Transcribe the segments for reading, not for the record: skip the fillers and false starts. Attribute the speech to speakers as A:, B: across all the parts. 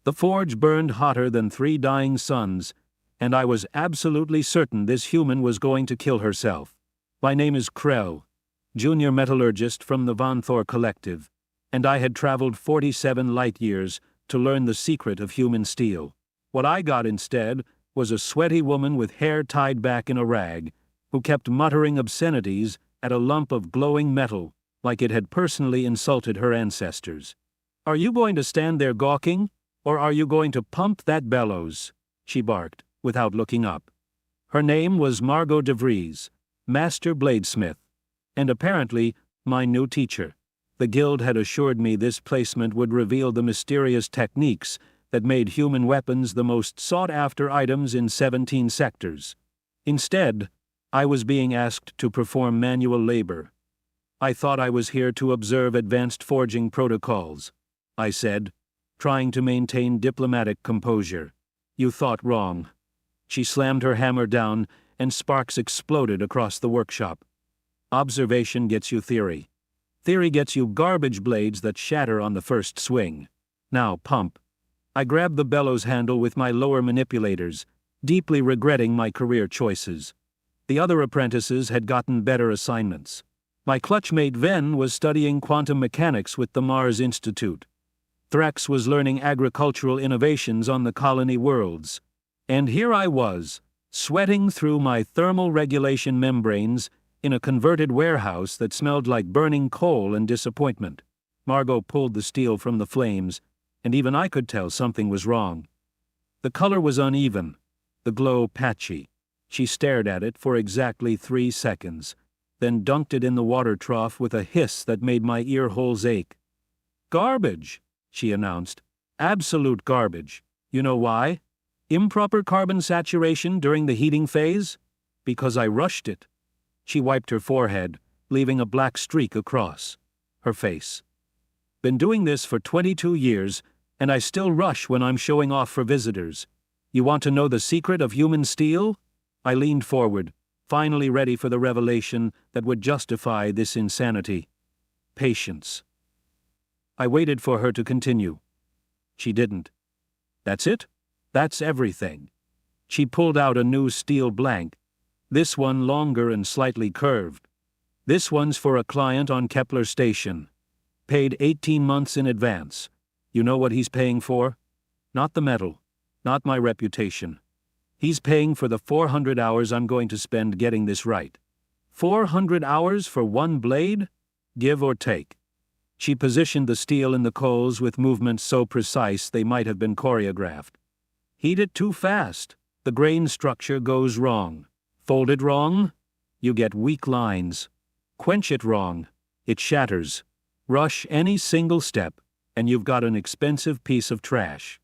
A: The forge burned hotter than 3 dying suns, and I was absolutely certain this human was going to kill herself. My name is Krell, junior metallurgist from the Von Thor Collective, and I had traveled 47 light years to learn the secret of human steel. What I got instead was a sweaty woman with hair tied back in a rag, who kept muttering obscenities at a lump of glowing metal like it had personally insulted her ancestors. "Are you going to stand there gawking, or are you going to pump that bellows?" she barked, without looking up. Her name was Margot de Vries, master bladesmith, and apparently my new teacher. The guild had assured me this placement would reveal the mysterious techniques that made human weapons the most sought-after items in 17 sectors. Instead, I was being asked to perform manual labor. "I thought I was here to observe advanced forging protocols," I said, trying to maintain diplomatic composure. "You thought wrong." She slammed her hammer down, and sparks exploded across the workshop. "Observation gets you theory. Theory gets you garbage blades that shatter on the first swing. Now pump." I grabbed the bellows handle with my lower manipulators, deeply regretting my career choices. The other apprentices had gotten better assignments. My clutchmate Ven was studying quantum mechanics with the Mars Institute. Thrax was learning agricultural innovations on the colony worlds. And here I was, sweating through my thermal regulation membranes in a converted warehouse that smelled like burning coal and disappointment. Margot pulled the steel from the flames, and even I could tell something was wrong. The color was uneven, the glow patchy. She stared at it for exactly 3 seconds, then dunked it in the water trough with a hiss that made my ear holes ache. "Garbage," she announced. "Absolute garbage. You know why? Improper carbon saturation during the heating phase? Because I rushed it." She wiped her forehead, leaving a black streak across her face. "Been doing this for 22 years, and I still rush when I'm showing off for visitors. You want to know the secret of human steel?" I leaned forward, finally ready for the revelation that would justify this insanity. Patience. I waited for her to continue. She didn't. "That's it? That's everything." She pulled out a new steel blank. "This one longer and slightly curved. This one's for a client on Kepler Station. Paid 18 months in advance. You know what he's paying for? Not the metal, not my reputation. He's paying for the 400 hours I'm going to spend getting this right. 400 hours for one blade? Give or take." She positioned the steel in the coals with movements so precise they might have been choreographed. "Heat it too fast. The grain structure goes wrong. Fold it wrong? You get weak lines. Quench it wrong. It shatters. Rush any single step, and you've got an expensive piece of trash."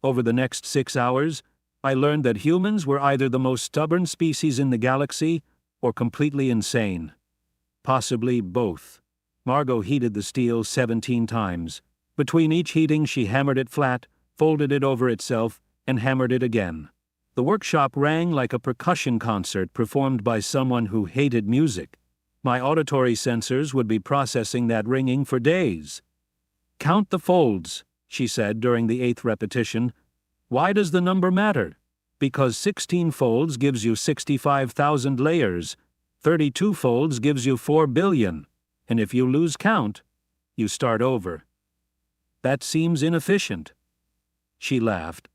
A: Over the next 6 hours, I learned that humans were either the most stubborn species in the galaxy or completely insane. Possibly both. Margot heated the steel 17 times. Between each heating she hammered it flat, folded it over itself, and hammered it again. The workshop rang like a percussion concert performed by someone who hated music. My auditory sensors would be processing that ringing for days. "Count the folds," she said during the 8th repetition. "Why does the number matter? Because 16 folds gives you 65,000 layers, 32 folds gives you 4 billion, and if you lose count, you start over. That seems inefficient." She laughed,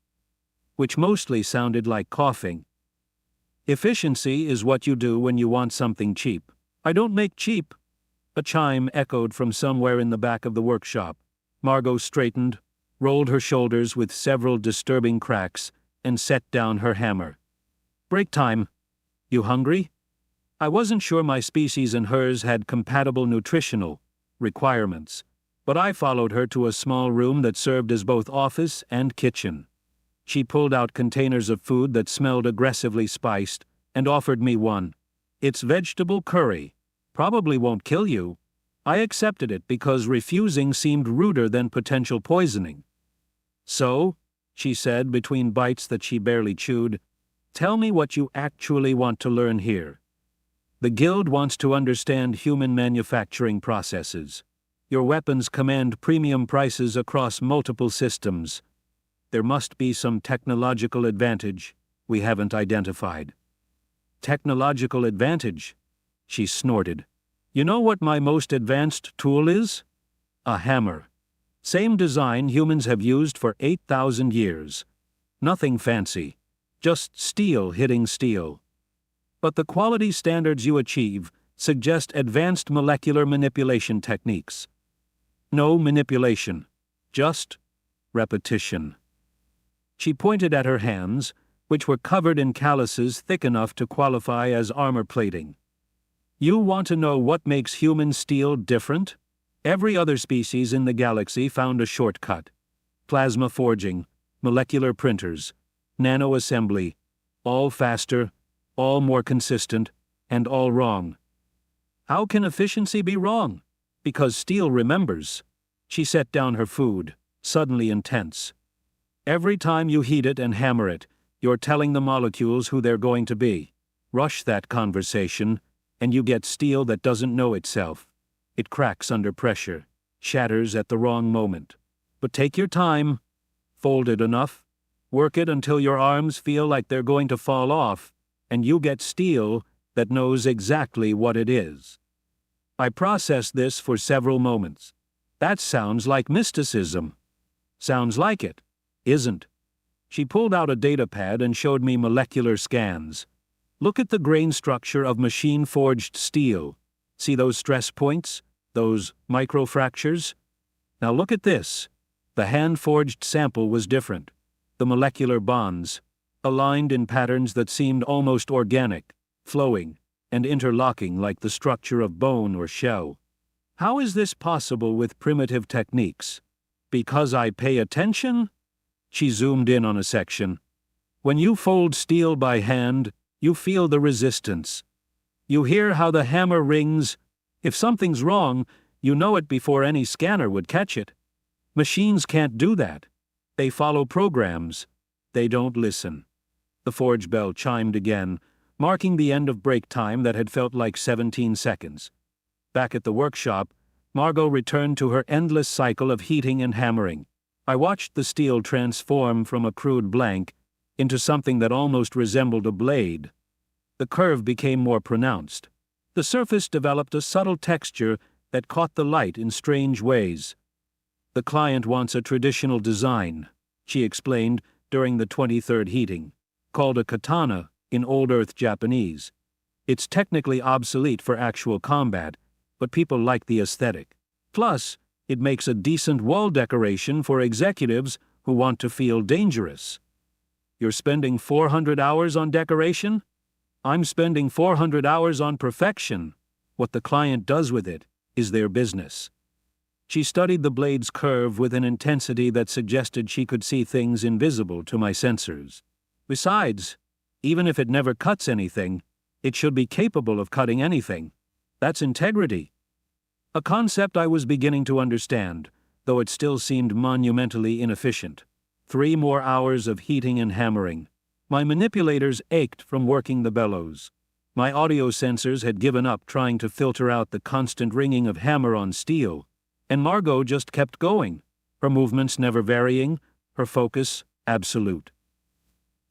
A: which mostly sounded like coughing. "Efficiency is what you do when you want something cheap. I don't make cheap." A chime echoed from somewhere in the back of the workshop. Margot straightened, rolled her shoulders with several disturbing cracks, and set down her hammer. "Break time. You hungry?" I wasn't sure my species and hers had compatible nutritional requirements, but I followed her to a small room that served as both office and kitchen. She pulled out containers of food that smelled aggressively spiced and offered me one. "It's vegetable curry. Probably won't kill you." I accepted it because refusing seemed ruder than potential poisoning. "So," she said between bites that she barely chewed, "tell me what you actually want to learn here." "The Guild wants to understand human manufacturing processes. Your weapons command premium prices across multiple systems. There must be some technological advantage we haven't identified. Technological advantage? She snorted. You know what my most advanced tool is? A hammer. Same design humans have used for 8,000 years. Nothing fancy. Just steel hitting steel. But the quality standards you achieve suggest advanced molecular manipulation techniques. No manipulation. Just repetition. She pointed at her hands, which were covered in calluses thick enough to qualify as armor plating. You want to know what makes human steel different? Every other species in the galaxy found a shortcut. Plasma forging, molecular printers, nano-assembly, all faster, all more consistent, and all wrong. How can efficiency be wrong? Because steel remembers. She set down her food, suddenly intense. Every time you heat it and hammer it, you're telling the molecules who they're going to be. Rush that conversation, and you get steel that doesn't know itself. It cracks under pressure, shatters at the wrong moment. But take your time, fold it enough, work it until your arms feel like they're going to fall off, and you get steel that knows exactly what it is. I processed this for several moments. That sounds like mysticism. Sounds like it. Isn't. She pulled out a data pad and showed me molecular scans. Look at the grain structure of machine-forged steel. See those stress points? Those microfractures? Now look at this. The hand-forged sample was different. The molecular bonds, aligned in patterns that seemed almost organic, flowing, and interlocking like the structure of bone or shell. How is this possible with primitive techniques? Because I pay attention? She zoomed in on a section. When you fold steel by hand, you feel the resistance. You hear how the hammer rings. If something's wrong, you know it before any scanner would catch it. Machines can't do that. They follow programs. They don't listen. The forge bell chimed again, marking the end of break time that had felt like 17 seconds. Back at the workshop, Margot returned to her endless cycle of heating and hammering. I watched the steel transform from a crude blank into something that almost resembled a blade. The curve became more pronounced. The surface developed a subtle texture that caught the light in strange ways. The client wants a traditional design, she explained during the 23rd heating, called a katana in Old Earth Japanese. It's technically obsolete for actual combat, but people like the aesthetic. Plus, it makes a decent wall decoration for executives who want to feel dangerous. You're spending 400 hours on decoration? I'm spending 400 hours on perfection. What the client does with it is their business. She studied the blade's curve with an intensity that suggested she could see things invisible to my sensors. Besides, even if it never cuts anything, it should be capable of cutting anything. That's integrity. A concept I was beginning to understand, though it still seemed monumentally inefficient. 3 more hours of heating and hammering. My manipulators ached from working the bellows. My audio sensors had given up trying to filter out the constant ringing of hammer on steel, and Margot just kept going, her movements never varying, her focus absolute.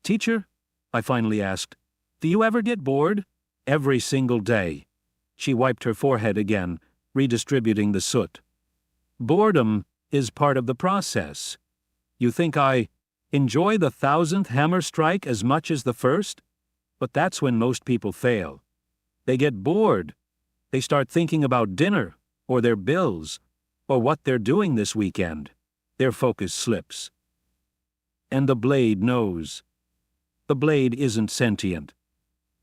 A: "Teacher," I finally asked, "do you ever get bored?" "Every single day." She wiped her forehead again, redistributing the soot. "Boredom is part of the process. You think I enjoy the 1,000th hammer strike as much as the first? But that's when most people fail. They get bored. They start thinking about dinner, or their bills, or what they're doing this weekend. Their focus slips. And the blade knows. The blade isn't sentient.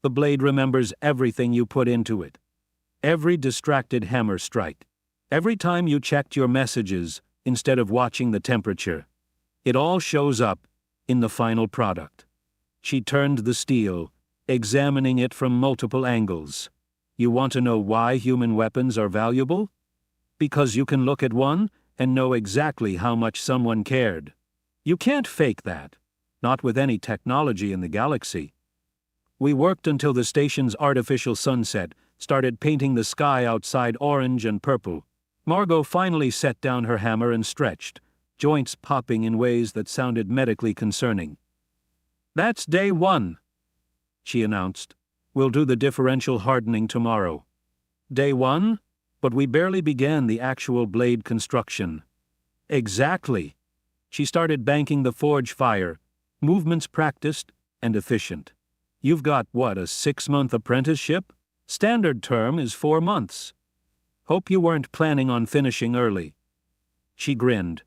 A: The blade remembers everything you put into it. Every distracted hammer strike. Every time you checked your messages instead of watching the temperature. It all shows up in the final product. She turned the steel, examining it from multiple angles. You want to know why human weapons are valuable? Because you can look at one and know exactly how much someone cared. You can't fake that. Not with any technology in the galaxy. We worked until the station's artificial sunset started painting the sky outside orange and purple. Margot finally set down her hammer and stretched, joints popping in ways that sounded medically concerning. "That's day 1, she announced. "We'll do the differential hardening tomorrow." "Day 1? But we barely began the actual blade construction." "Exactly." She started banking the forge fire, movements practiced and efficient. "You've got, what, a 6-month apprenticeship? Standard term is 4 months. Hope you weren't planning on finishing early." She grinned,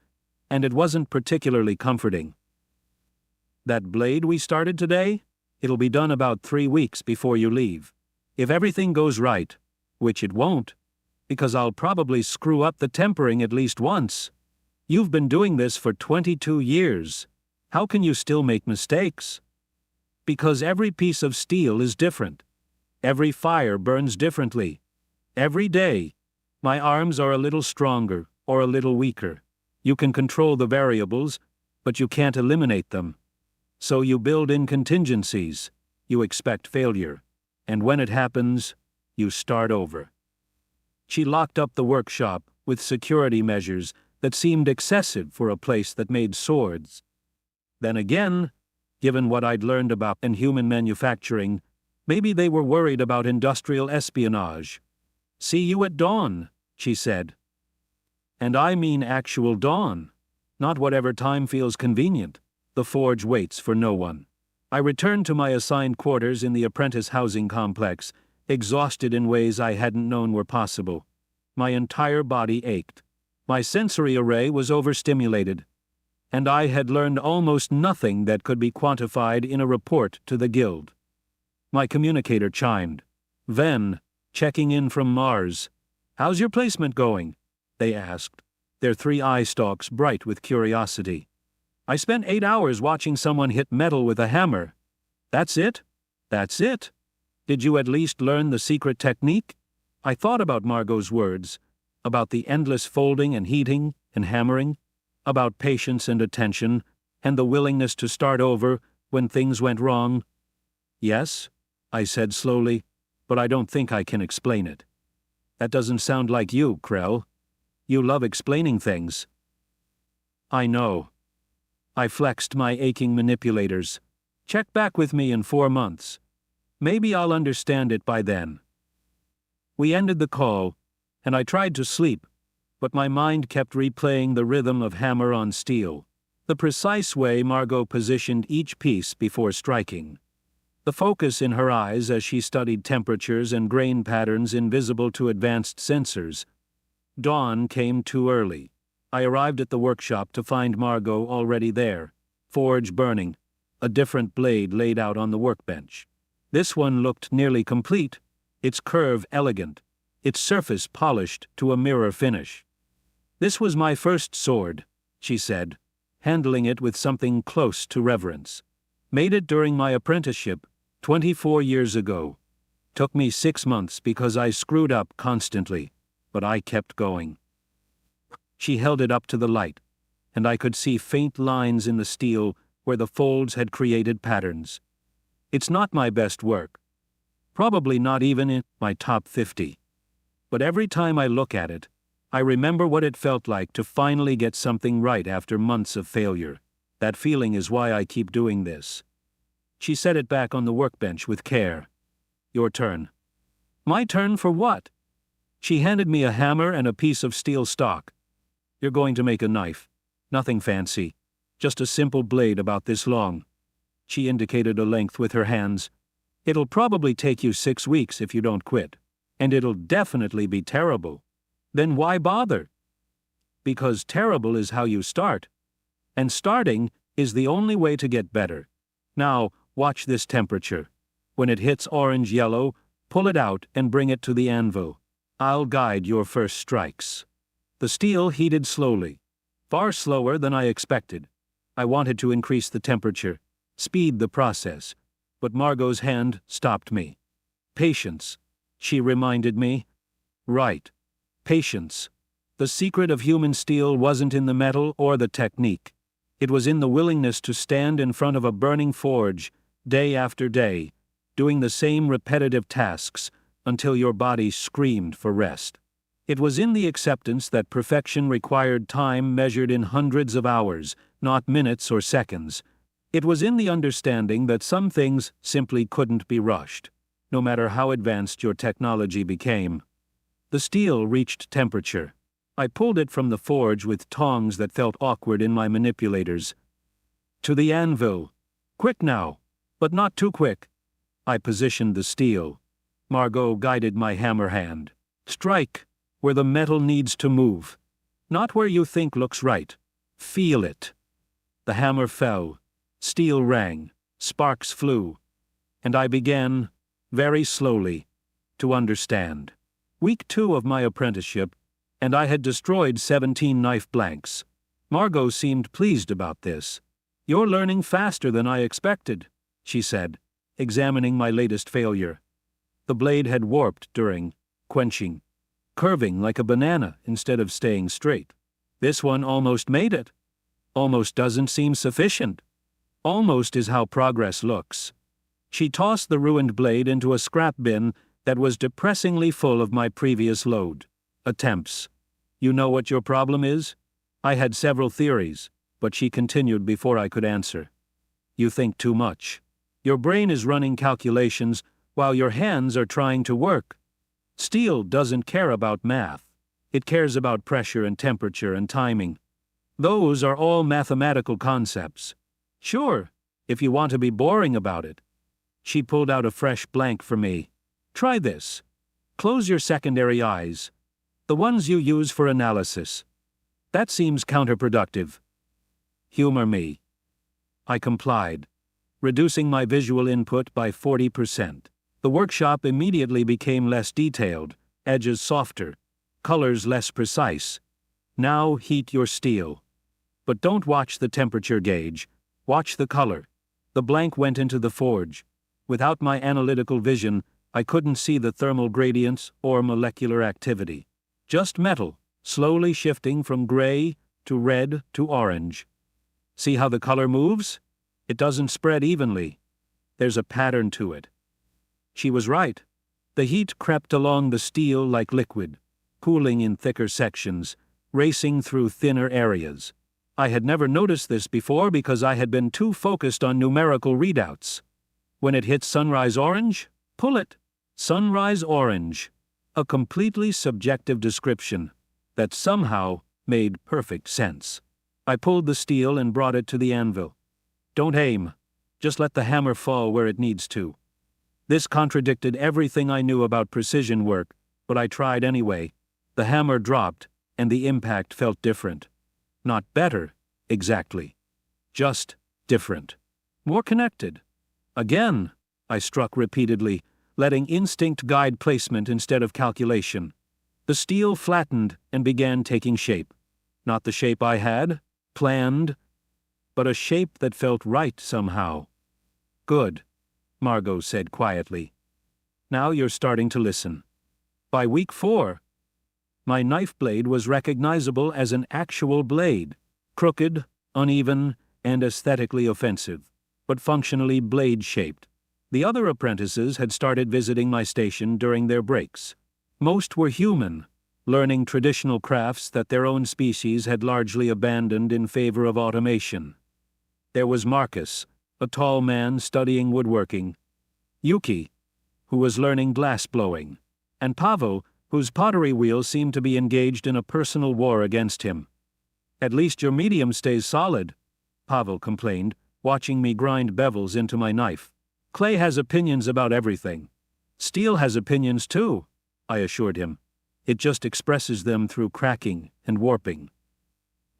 A: and it wasn't particularly comforting. "That blade we started today? It'll be done about 3 weeks before you leave. If everything goes right, which it won't, because I'll probably screw up the tempering at least once. You've been doing this for 22 years. How can you still make mistakes?" "Because every piece of steel is different. Every fire burns differently. Every day, my arms are a little stronger or a little weaker. You can control the variables, but you can't eliminate them. So you build in contingencies. You expect failure. And when it happens, you start over." She locked up the workshop with security measures that seemed excessive for a place that made swords. Then again, given what I'd learned about human manufacturing, maybe they were worried about industrial espionage. "See you at dawn," she said. And I mean actual dawn, not whatever time feels convenient. The forge waits for no one. I returned to my assigned quarters in the apprentice housing complex, exhausted in ways I hadn't known were possible. My entire body ached. My sensory array was overstimulated, and I had learned almost nothing that could be quantified in a report to the guild. My communicator chimed. "Ven, checking in from Mars. How's your placement going?" they asked, their 3 eye stalks bright with curiosity. "I spent 8 hours watching someone hit metal with a hammer." "That's it? That's it? Did you at least learn the secret technique?" I thought about Margot's words, about the endless folding and heating and hammering, about patience and attention, and the willingness to start over when things went wrong. "Yes," I said slowly, "but I don't think I can explain it." "That doesn't sound like you, Krell. You love explaining things." "I know." I flexed my aching manipulators. "Check back with me in 4 months. Maybe I'll understand it by then." We ended the call, and I tried to sleep, but my mind kept replaying the rhythm of hammer on steel, the precise way Margot positioned each piece before striking. The focus in her eyes as she studied temperatures and grain patterns invisible to advanced sensors. Dawn came too early. I arrived at the workshop to find Margot already there, forge burning, a different blade laid out on the workbench. This one looked nearly complete, its curve elegant, its surface polished to a mirror finish. "This was my first sword," she said, handling it with something close to reverence. "Made it during my apprenticeship, 24 years ago. Took me 6 months because I screwed up constantly, but I kept going." She held it up to the light, and I could see faint lines in the steel where the folds had created patterns. It's not my best work. Probably not even in my top 50. But every time I look at it, I remember what it felt like to finally get something right after months of failure. That feeling is why I keep doing this. She set it back on the workbench with care. "Your turn." "My turn for what?" She handed me a hammer and a piece of steel stock. "You're going to make a knife. Nothing fancy. Just a simple blade about this long." She indicated a length with her hands. "It'll probably take you 6 weeks if you don't quit. And it'll definitely be terrible. Then why bother?" "Because terrible is how you start. And starting is the only way to get better. Now, watch this temperature. When it hits orange-yellow, pull it out and bring it to the anvil. I'll guide your first strikes." The steel heated slowly, far slower than I expected. I wanted to increase the temperature, speed the process, but Margot's hand stopped me. "Patience," she reminded me. Right. Patience. The secret of human steel wasn't in the metal or the technique. It was in the willingness to stand in front of a burning forge, day after day, doing the same repetitive tasks until your body screamed for rest. It was in the acceptance that perfection required time measured in hundreds of hours, not minutes or seconds. It was in the understanding that some things simply couldn't be rushed, no matter how advanced your technology became. The steel reached temperature. I pulled it from the forge with tongs that felt awkward in my manipulators. To the anvil. Quick now, but not too quick. I positioned the steel. Margot guided my hammer hand. Strike where the metal needs to move. Not where you think looks right. Feel it. The hammer fell. Steel rang. Sparks flew. And I began, very slowly, to understand. Week 2 of my apprenticeship, and I had destroyed 17 knife blanks. Margot seemed pleased about this. You're learning faster than I expected, she said, examining my latest failure. The blade had warped during quenching, curving like a banana instead of staying straight. This one almost made it. Almost doesn't seem sufficient. Almost is how progress looks. She tossed the ruined blade into a scrap bin that was depressingly full of my previous load. Attempts. You know what your problem is? I had several theories, but she continued before I could answer. You think too much. Your brain is running calculations while your hands are trying to work. Steel doesn't care about math. It cares about pressure and temperature and timing. Those are all mathematical concepts. Sure, if you want to be boring about it. She pulled out a fresh blank for me. Try this. Close your secondary eyes. The ones you use for analysis. That seems counterproductive. Humor me. I complied, reducing my visual input by 40%. The workshop immediately became less detailed, edges softer, colors less precise. Now heat your steel. But don't watch the temperature gauge. Watch the color. The blank went into the forge. Without my analytical vision, I couldn't see the thermal gradients or molecular activity. Just metal, slowly shifting from gray to red to orange. See how the color moves? It doesn't spread evenly. There's a pattern to it. She was right. The heat crept along the steel like liquid, cooling in thicker sections, racing through thinner areas. I had never noticed this before because I had been too focused on numerical readouts. When it hits sunrise orange, pull it. Sunrise orange. A completely subjective description that somehow made perfect sense. I pulled the steel and brought it to the anvil. Don't aim. Just let the hammer fall where it needs to. This contradicted everything I knew about precision work, but I tried anyway. The hammer dropped, and the impact felt different. Not better, exactly. Just different. More connected. Again, I struck repeatedly, letting instinct guide placement instead of calculation. The steel flattened and began taking shape. Not the shape I had planned, but a shape that felt right somehow. Good, Margot said quietly. Now you're starting to listen. By week 4, my knife blade was recognizable as an actual blade, crooked, uneven, and aesthetically offensive, but functionally blade-shaped. The other apprentices had started visiting my station during their breaks. Most were human, learning traditional crafts that their own species had largely abandoned in favor of automation. There was Marcus, a tall man studying woodworking, Yuki, who was learning glass blowing, and Pavel, whose pottery wheel seemed to be engaged in a personal war against him. At least your medium stays solid, Pavel complained, watching me grind bevels into my knife. Clay has opinions about everything. Steel has opinions too, I assured him. It just expresses them through cracking and warping.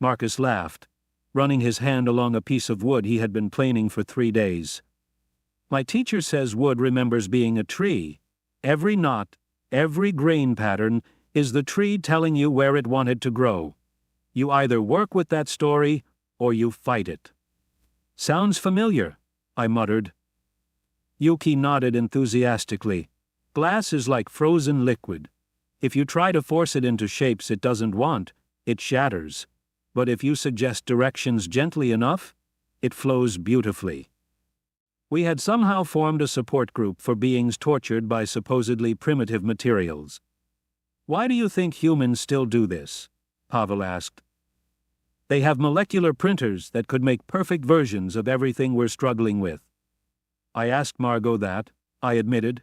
A: Marcus laughed, running his hand along a piece of wood he had been planing for 3 days. My teacher says wood remembers being a tree. Every knot, every grain pattern is the tree telling you where it wanted to grow. You either work with that story or you fight it. Sounds familiar, I muttered. Yuki nodded enthusiastically. Glass is like frozen liquid. If you try to force it into shapes it doesn't want, it shatters. But if you suggest directions gently enough, it flows beautifully. We had somehow formed a support group for beings tortured by supposedly primitive materials. Why do you think humans still do this? Pavel asked. They have molecular printers that could make perfect versions of everything we're struggling with. I asked Margot that, I admitted.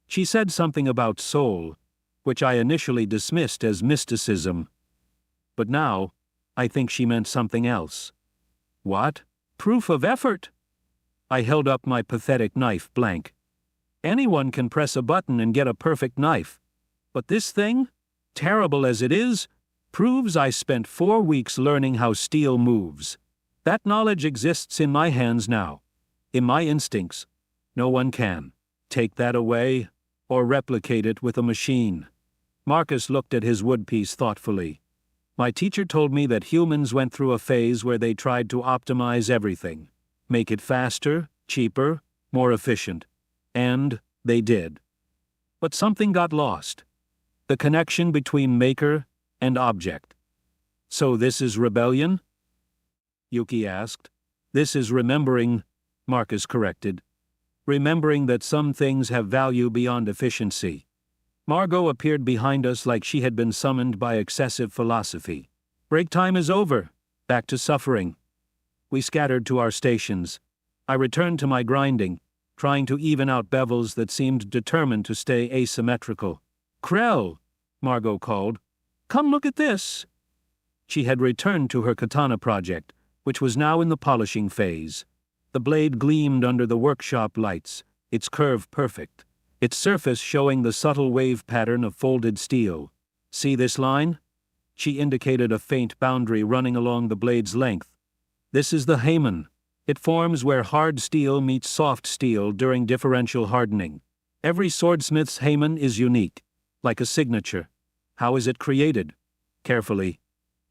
A: She said something about soul, which I initially dismissed as mysticism. But now, I think she meant something else. What? Proof of effort? I held up my pathetic knife blank. Anyone can press a button and get a perfect knife. But this thing, terrible as it is, proves I spent 4 weeks learning how steel moves. That knowledge exists in my hands now, in my instincts. No one can take that away or replicate it with a machine. Marcus looked at his woodpiece thoughtfully. My teacher told me that humans went through a phase where they tried to optimize everything, make it faster, cheaper, more efficient. And they did. But something got lost. The connection between maker and object. So this is rebellion? Yuki asked. This is remembering, Marcus corrected. Remembering that some things have value beyond efficiency. Margot appeared behind us like she had been summoned by excessive philosophy. Break time is over. Back to suffering. We scattered to our stations. I returned to my grinding, trying to even out bevels that seemed determined to stay asymmetrical. Krell, Margot called. Come look at this. She had returned to her katana project, which was now in the polishing phase. The blade gleamed under the workshop lights, its curve perfect, its surface showing the subtle wave pattern of folded steel. See this line? She indicated a faint boundary running along the blade's length. This is the Haman. It forms where hard steel meets soft steel during differential hardening. Every swordsmith's Haman is unique, like a signature. How is it created? Carefully.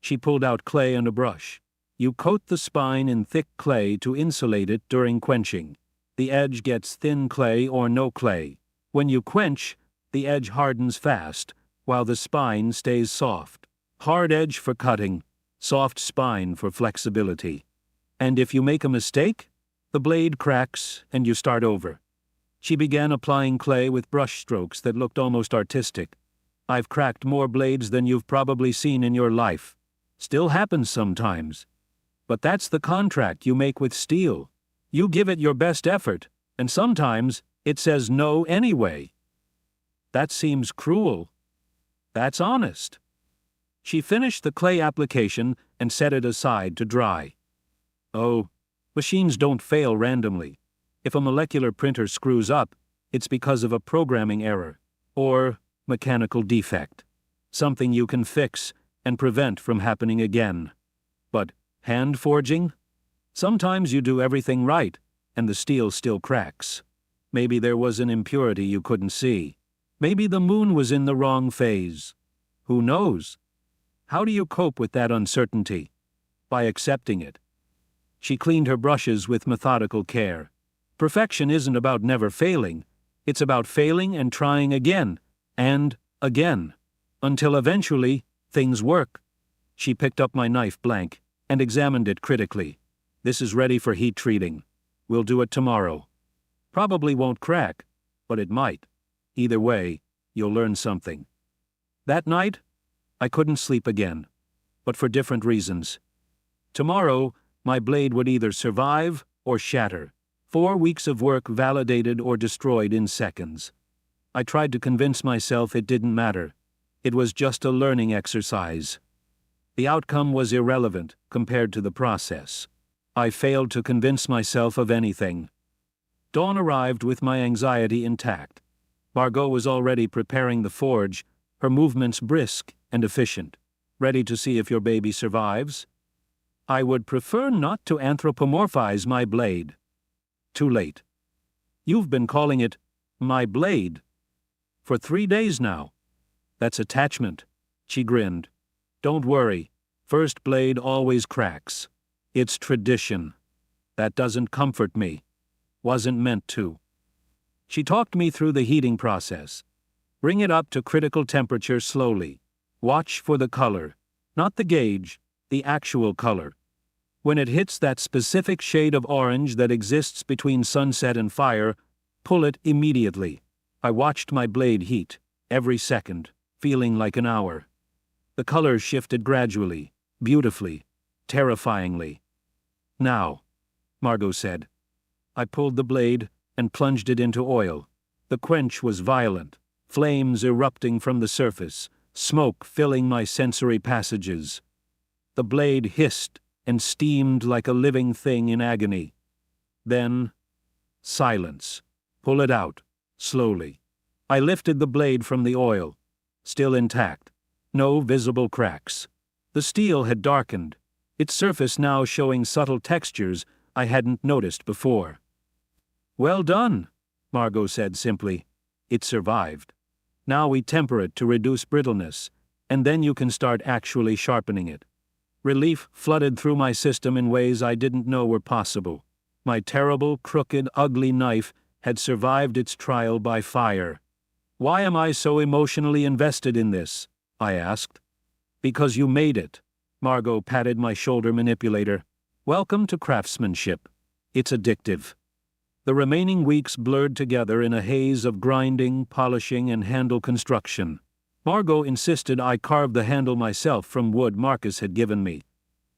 A: She pulled out clay and a brush. You coat the spine in thick clay to insulate it during quenching. The edge gets thin clay or no clay. When you quench, the edge hardens fast, while the spine stays soft. Hard edge for cutting, soft spine for flexibility. And if you make a mistake, the blade cracks and you start over. She began applying clay with brush strokes that looked almost artistic. I've cracked more blades than you've probably seen in your life. Still happens sometimes. But that's the contract you make with steel. You give it your best effort, and sometimes it says no anyway. That seems cruel. That's honest. She finished the clay application and set it aside to dry. Oh, machines don't fail randomly. If a molecular printer screws up, it's because of a programming error, or mechanical defect. Something you can fix and prevent from happening again. But hand forging? Sometimes you do everything right, and the steel still cracks. Maybe there was an impurity you couldn't see. Maybe the moon was in the wrong phase. Who knows? How do you cope with that uncertainty? By accepting it. She cleaned her brushes with methodical care. Perfection isn't about never failing. It's about failing and trying again, and again, until eventually things work. She picked up my knife blank and examined it critically. This is ready for heat treating. We'll do it tomorrow. Probably won't crack, but it might. Either way, you'll learn something. That night, I couldn't sleep again, but for different reasons. Tomorrow, my blade would either survive or shatter. 4 weeks of work validated or destroyed in seconds. I tried to convince myself it didn't matter. It was just a learning exercise. The outcome was irrelevant compared to the process. I failed to convince myself of anything. Dawn arrived with my anxiety intact. Margot was already preparing the forge, her movements brisk and efficient. Ready to see if your baby survives? I would prefer not to anthropomorphize my blade. Too late. You've been calling it my blade for 3 days now. That's attachment. She grinned. Don't worry. First blade always cracks. It's tradition. That doesn't comfort me. Wasn't meant to. She talked me through the heating process. Bring it up to critical temperature slowly. Watch for the color. Not the gauge, the actual color. When it hits that specific shade of orange that exists between sunset and fire, pull it immediately. I watched my blade heat, every second, feeling like an hour. The colors shifted gradually, beautifully, terrifyingly. "Now," Margot said. I pulled the blade and plunged it into oil. The quench was violent, flames erupting from the surface, smoke filling my sensory passages. The blade hissed and steamed like a living thing in agony. Then, silence. "Pull it out," slowly. I lifted the blade from the oil. Still intact. No visible cracks. The steel had darkened, its surface now showing subtle textures I hadn't noticed before. "Well done," Margot said simply. "It survived. Now we temper it to reduce brittleness, and then you can start actually sharpening it." Relief flooded through my system in ways I didn't know were possible. My terrible, crooked, ugly knife had survived its trial by fire. "Why am I so emotionally invested in this?" I asked. "Because you made it." Margot patted my shoulder manipulator. "Welcome to craftsmanship. It's addictive." The remaining weeks blurred together in a haze of grinding, polishing, and handle construction. Margot insisted I carve the handle myself from wood Marcus had given me,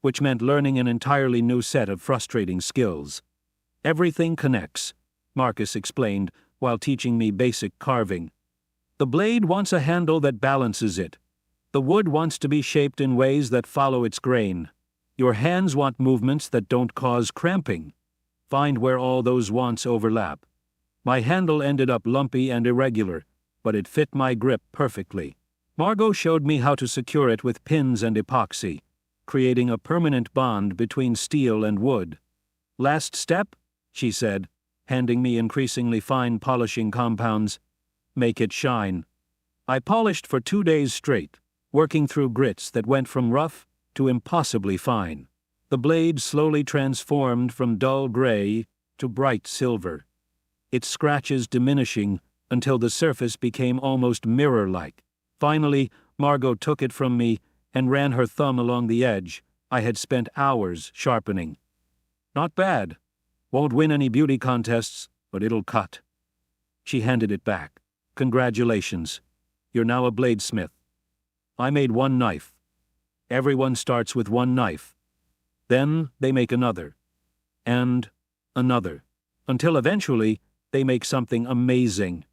A: which meant learning an entirely new set of frustrating skills. "Everything connects," Marcus explained while teaching me basic carving. "The blade wants a handle that balances it. The wood wants to be shaped in ways that follow its grain. Your hands want movements that don't cause cramping. Find where all those wants overlap." My handle ended up lumpy and irregular, but it fit my grip perfectly. Margot showed me how to secure it with pins and epoxy, creating a permanent bond between steel and wood. "Last step," she said, handing me increasingly fine polishing compounds. "Make it shine." I polished for 2 days straight, working through grits that went from rough to impossibly fine. The blade slowly transformed from dull gray to bright silver, its scratches diminishing until the surface became almost mirror-like. Finally, Margot took it from me and ran her thumb along the edge I had spent hours sharpening. "Not bad. Won't win any beauty contests, but it'll cut." She handed it back. "Congratulations. You're now a bladesmith." I made one knife. Everyone starts with one knife. Then they make another. And another. Until eventually, they make something amazing.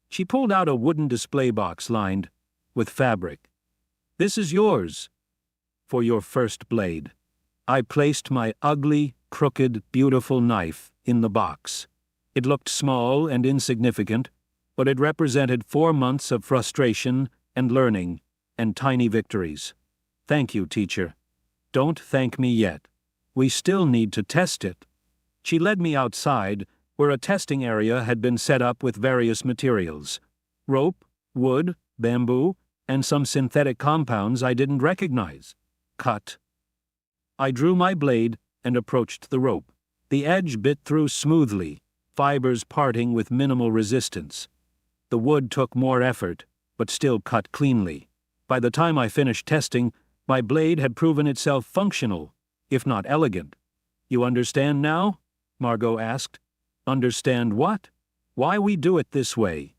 A: She pulled out a wooden display box lined with fabric. "This is yours. For your first blade." I placed my ugly, crooked, beautiful knife in the box. It looked small and insignificant, but it represented 4 months of frustration and learning and tiny victories. "Thank you, teacher." "Don't thank me yet. We still need to test it." She led me outside, where a testing area had been set up with various materials: rope, wood, bamboo, and some synthetic compounds I didn't recognize. "Cut." I drew my blade and approached the rope. The edge bit through smoothly, fibers parting with minimal resistance. The wood took more effort, but still cut cleanly. By the time I finished testing, my blade had proven itself functional, if not elegant. "You understand now?" Margot asked. "Understand what? Why we do it this way.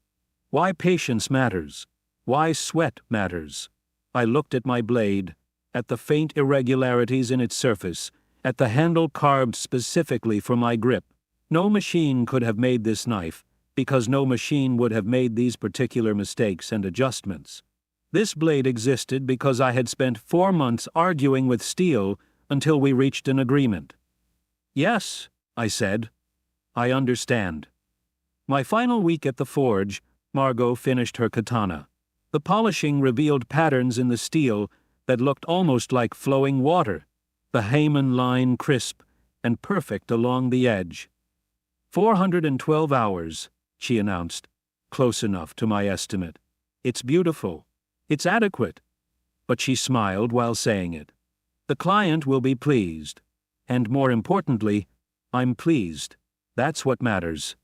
A: Why patience matters. Why sweat matters." I looked at my blade, at the faint irregularities in its surface, at the handle carved specifically for my grip. No machine could have made this knife, because no machine would have made these particular mistakes and adjustments. This blade existed because I had spent 4 months arguing with steel until we reached an agreement. "Yes," I said. "I understand." My final week at the forge, Margot finished her katana. The polishing revealed patterns in the steel that looked almost like flowing water, the Haman line crisp and perfect along the edge. 412 hours, she announced, close enough to my estimate. "It's beautiful. It's adequate." But she smiled while saying it. "The client will be pleased. And more importantly, I'm pleased. That's what matters."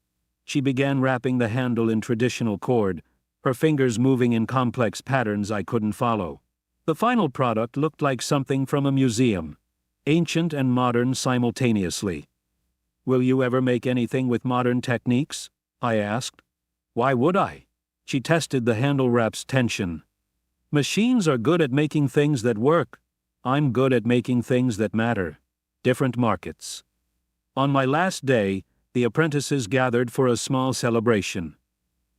A: She began wrapping the handle in traditional cord, her fingers moving in complex patterns I couldn't follow. The final product looked like something from a museum, ancient and modern simultaneously. "Will you ever make anything with modern techniques?" I asked. "Why would I?" She tested the handle wrap's tension. Machines are good at making things that work. I'm good at making things that matter. Different markets. On my last day, the apprentices gathered for a small celebration.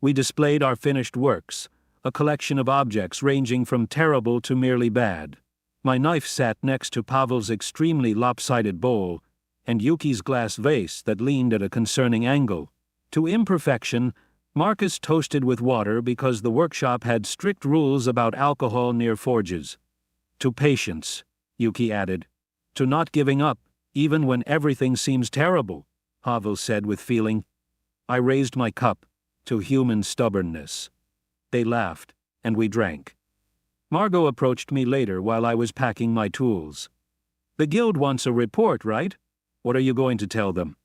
A: We displayed our finished works, a collection of objects ranging from terrible to merely bad. My knife sat next to Pavel's extremely lopsided bowl, and Yuki's glass vase that leaned at a concerning angle. To imperfection, Marcus toasted with water because the workshop had strict rules about alcohol near forges. To patience, Yuki added. To not giving up, even when everything seems terrible, Pavel said with feeling. I raised my cup to human stubbornness. They laughed, and we drank. Margot approached me later while I was packing my tools. The guild wants a report, right? What are you going to tell them?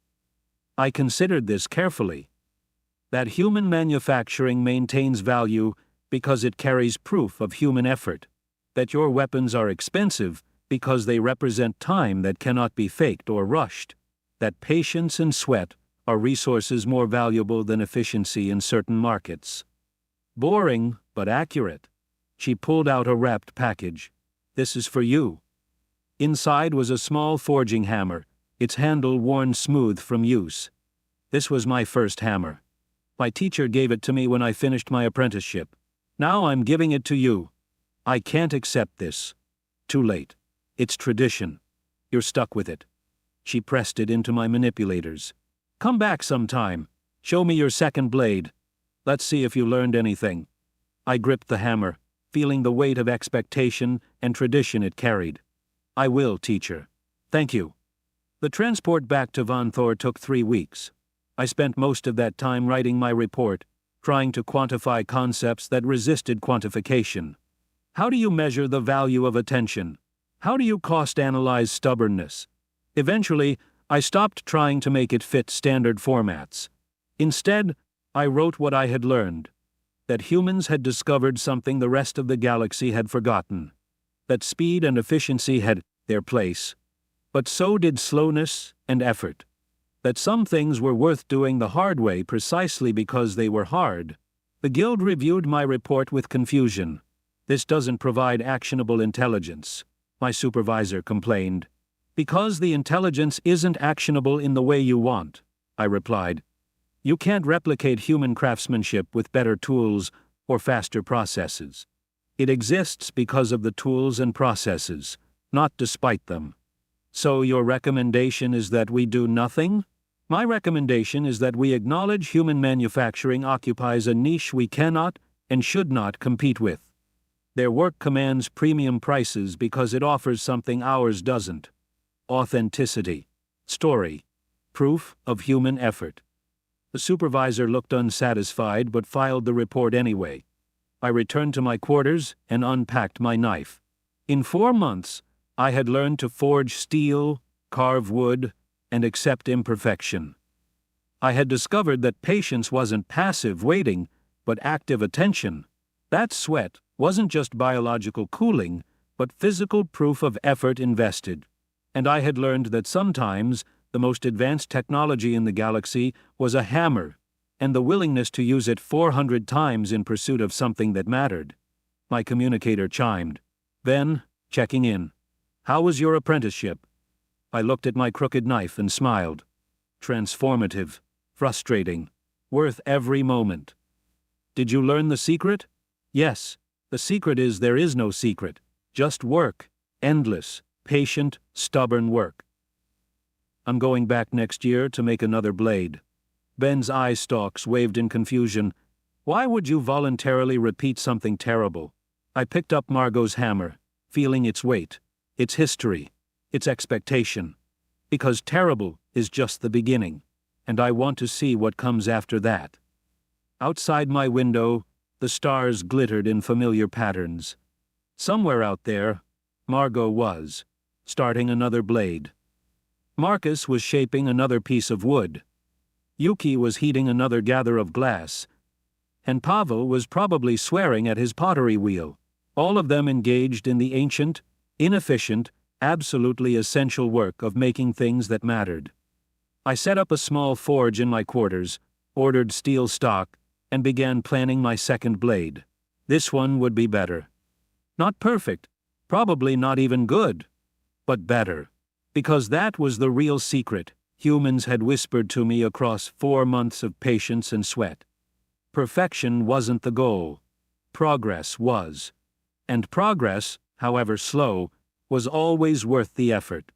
A: I considered this carefully. That human manufacturing maintains value because it carries proof of human effort. That your weapons are expensive because they represent time that cannot be faked or rushed. That patience and sweat are resources more valuable than efficiency in certain markets. Boring, but accurate. She pulled out a wrapped package. This is for you. Inside was a small forging hammer, its handle worn smooth from use. This was my first hammer. My teacher gave it to me when I finished my apprenticeship. Now I'm giving it to you. I can't accept this. Too late. It's tradition. You're stuck with it. She pressed it into my manipulators. Come back sometime. Show me your second blade. Let's see if you learned anything. I gripped the hammer, feeling the weight of expectation and tradition it carried. I will, teacher. Thank you. The transport back to Vanthor took 3 weeks. I spent most of that time writing my report, trying to quantify concepts that resisted quantification. How do you measure the value of attention? How do you cost-analyze stubbornness? Eventually, I stopped trying to make it fit standard formats. Instead, I wrote what I had learned. That humans had discovered something the rest of the galaxy had forgotten. That speed and efficiency had their place. But so did slowness and effort. That some things were worth doing the hard way precisely because they were hard. The guild reviewed my report with confusion. This doesn't provide actionable intelligence, my supervisor complained. Because the intelligence isn't actionable in the way you want, I replied. You can't replicate human craftsmanship with better tools or faster processes. It exists because of the tools and processes, not despite them. So your recommendation is that we do nothing? My recommendation is that we acknowledge human manufacturing occupies a niche we cannot and should not compete with. Their work commands premium prices because it offers something ours doesn't. Authenticity. Story. Proof of human effort. The supervisor looked unsatisfied but filed the report anyway. I returned to my quarters and unpacked my knife. In 4 months, I had learned to forge steel, carve wood, and accept imperfection. I had discovered that patience wasn't passive waiting, but active attention. That sweat wasn't just biological cooling, but physical proof of effort invested. And I had learned that sometimes the most advanced technology in the galaxy was a hammer, and the willingness to use it 400 times in pursuit of something that mattered. My communicator chimed. Then, checking in. How was your apprenticeship? I looked at my crooked knife and smiled. Transformative, frustrating, worth every moment. Did you learn the secret? Yes, the secret is there is no secret, just work, endless, patient, stubborn work. I'm going back next year to make another blade. Ben's eye stalks waved in confusion. Why would you voluntarily repeat something terrible? I picked up Margot's hammer, feeling its weight, its history, its expectation. Because terrible is just the beginning, and I want to see what comes after that. Outside my window, the stars glittered in familiar patterns. Somewhere out there, Margot was, starting another blade. Marcus was shaping another piece of wood. Yuki was heating another gather of glass. And Pavel was probably swearing at his pottery wheel. All of them engaged in the ancient, inefficient, absolutely essential work of making things that mattered. I set up a small forge in my quarters, ordered steel stock, and began planning my second blade. This one would be better. Not perfect, probably not even good, but better. Because that was the real secret humans had whispered to me across 4 months of patience and sweat. Perfection wasn't the goal. Progress was. And progress, however slow, was always worth the effort.